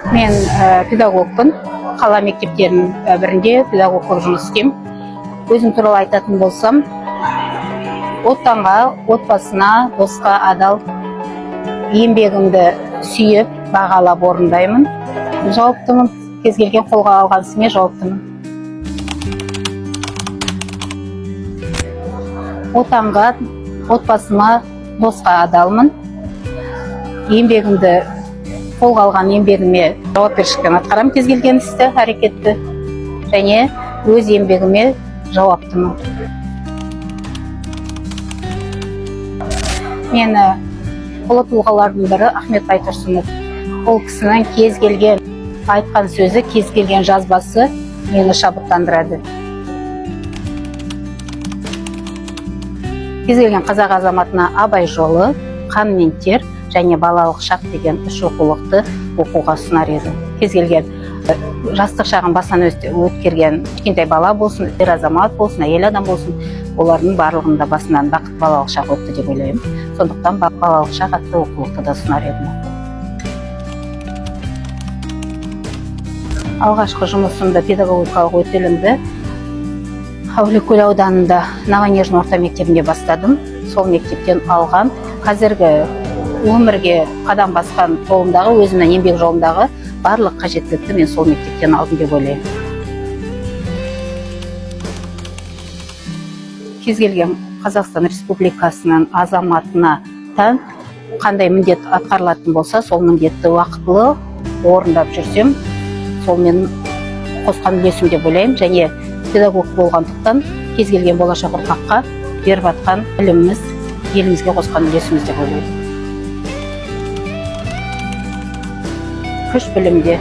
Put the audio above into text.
Мен педагогпын. Қала мектептерінің бірінде педагогтық жұмыс істеймін. Өзім туралы айтатын болсам, отанға, отбасына, досқа адал, еңбегімді сүйіп, бағалап орындаймын. Жауаптымын. Кез келген қолға алған ісіме жауаптымын. Отанға, отбасыма, досқа адалмын. Еңбегімді қолға алған еңбегіме жауапкершілікпен атқарамын кез келген істі, әрекетті, және өз еңбегіме жауаптымын. Мені ұлы тұлғалардың бірі Ахмет Байтұрсынов. Ол кісінің кез келген айтқан сөзі, кез келген жазбасы мені шабыттандырады. Кез келген қазақ азаматына Абай жолы, Қан мен тер және балалық шақ деген 3 оқулықты оқуға ұсынар еді. Кез келген жастық шағын басынан өткерген кішкентай бала болсын, ер азамат болсын, әйел адам болсын, олардың барлығында басынан бақыт балалық шақ өтті деп ойлаймын. Сондықтан балалық шақ атты оқулықты да ұсынар едім. Алғашқы жұмысымды, педагогикалық өтілімді Әулиекөл ауданында Новонежный орта мектебінде бастадым. Сол мектептен алған қазіргі өмірге қадам басқан жолымдағы, өзімнің еңбек жолымдағы барлық қажеттілікті мен сол мектептен алдым деп ойлаймын. Кез келген Қазақстан Республикасының азаматына тән қандай міндет атқарылатын болса, сол міндетті уақытылы орындап жүрсем, сол мен қосқан үлесім деп ойлаймын. Және педагог болғандықтан кез келген болашақ ұрпаққа беріп атқан біліміміз елімізге қосқан үлесіміз деп ойлаймын. Күш білімде.